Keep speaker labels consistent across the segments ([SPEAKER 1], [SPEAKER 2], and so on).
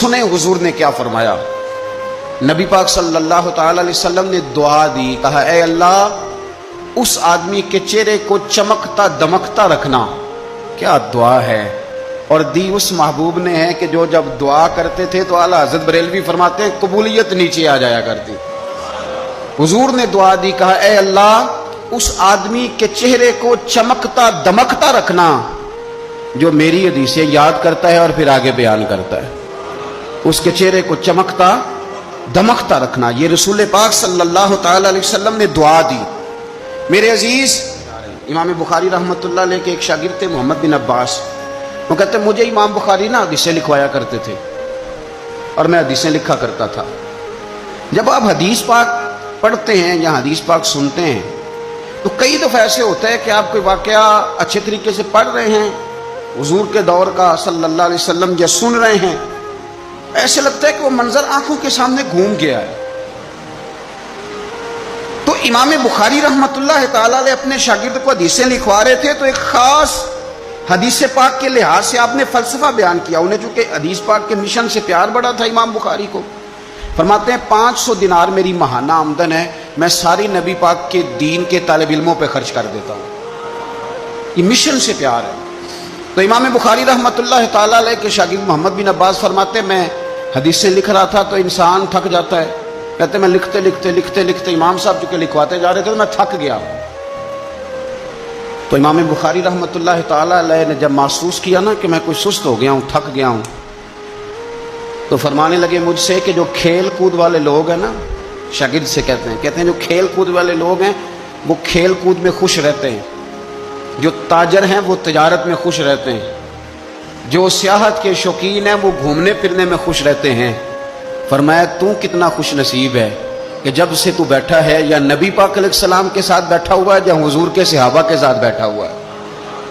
[SPEAKER 1] سنیں حضور نے کیا فرمایا۔ نبی پاک صلی اللہ تعالی علیہ وسلم نے دعا دی، کہا اے اللہ اس آدمی کے چہرے کو چمکتا دمکتا رکھنا۔ کیا دعا ہے، اور دی اس محبوب نے ہے کہ جو جب دعا کرتے تھے تو اعلیٰ حضرت بریلوی فرماتے ہیں قبولیت نیچے آ جایا کرتی۔ حضور نے دعا دی، کہا اے اللہ اس آدمی کے چہرے کو چمکتا دمکتا رکھنا جو میری حدیثیں یاد کرتا ہے اور پھر آگے بیان کرتا ہے۔ اس کے چہرے کو چمکتا دمکتا رکھنا، یہ رسول پاک صلی اللہ تعالی علیہ وسلم نے دعا دی۔ میرے عزیز، امام بخاری رحمۃ اللہ علیہ کے ایک شاگرد تھے محمد بن عباس، وہ کہتے ہیں مجھے امام بخاری نا حدیثیں لکھوایا کرتے تھے اور میں حدیثیں لکھا کرتا تھا۔ جب آپ حدیث پاک پڑھتے ہیں یا حدیث پاک سنتے ہیں تو کئی دفعہ ایسے ہوتا ہے کہ آپ کوئی واقعہ اچھے طریقے سے پڑھ رہے ہیں حضور کے دور کا صلی اللہ علیہ وسلم، یا سن رہے ہیں، ایسے لگتا ہے کہ وہ منظر آنکھوں کے سامنے گھوم گیا ہے۔ تو امام بخاری رحمۃ اللہ تعالی علیہ اپنے شاگرد کو حدیثیں لکھوا رہے تھے تو ایک خاص حدیث پاک کے لحاظ سے آپ نے فلسفہ بیان کیا۔ انہیں چونکہ حدیث پاک کے مشن سے پیار بڑا تھا امام بخاری کو، فرماتے ہیں 500 دینار میری ماہانہ آمدن ہے، میں ساری نبی پاک کے دین کے طالب علموں پہ خرچ کر دیتا ہوں۔ یہ مشن سے پیار ہے۔ تو امام بخاری رحمۃ اللہ تعالی علیہ کے شاگرد محمد بن عباس فرماتے ہیں میں حدیثیں لکھ رہا تھا تو انسان تھک جاتا ہے، کہتے ہیں میں لکھتے لکھتے امام صاحب چونکہ لکھواتے جا رہے تھے تو میں تھک گیا۔ تو امام بخاری رحمۃ اللہ تعالی علیہ نے جب محسوس کیا نا کہ میں کوئی سست ہو گیا ہوں، تھک گیا ہوں، تو فرمانے لگے مجھ سے کہ جو کھیل کود والے لوگ ہیں نا، شاگرد سے کہتے ہیں جو کھیل کود والے لوگ ہیں وہ کھیل کود میں خوش رہتے ہیں، جو تاجر ہیں وہ تجارت میں خوش رہتے ہیں، جو سیاحت کے شوقین ہیں وہ گھومنے پھرنے میں خوش رہتے ہیں۔ فرمایا تو کتنا خوش نصیب ہے کہ جب سے تو بیٹھا ہے یا نبی پاک علیہ السلام کے ساتھ بیٹھا ہوا ہے یا حضور کے صحابہ کے ساتھ بیٹھا ہوا ہے۔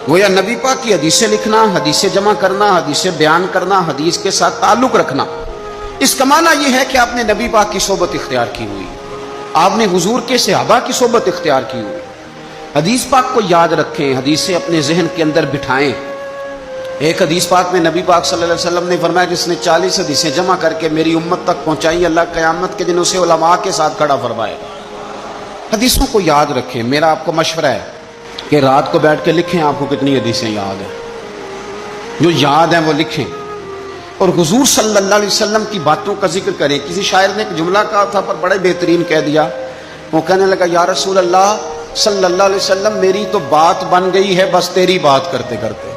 [SPEAKER 1] وہ یا نبی پاک کی حدیثیں لکھنا، حدیثیں جمع کرنا، حدیثیں بیان کرنا، حدیث کے ساتھ تعلق رکھنا، اس کا معنی یہ ہے کہ آپ نے نبی پاک کی صحبت اختیار کی ہوئی، آپ نے حضور کے صحابہ کی صحبت اختیار کی ہوئی۔ حدیث پاک کو یاد رکھیں، حدیثیں اپنے ذہن کے اندر بٹھائیں۔ ایک حدیث پاک میں نبی پاک صلی اللہ علیہ وسلم نے فرمایا جس نے 40 حدیثیں جمع کر کے میری امت تک پہنچائی، اللہ قیامت کے دن اسے علماء کے ساتھ کھڑا فرمائے گا۔ حدیثوں کو یاد رکھیں۔ میرا آپ کو مشورہ ہے کہ رات کو بیٹھ کے لکھیں آپ کو کتنی حدیثیں یاد ہیں، جو یاد ہیں وہ لکھیں، اور حضور صلی اللہ علیہ وسلم کی باتوں کا ذکر کریں۔ کسی شاعر نے ایک جملہ کہا تھا پر بڑے بہترین کہہ دیا، وہ کہنے لگا یا رسول اللہ صلی اللہ علیہ وسلم میری تو بات بن گئی ہے بس تیری بات کرتے کرتے۔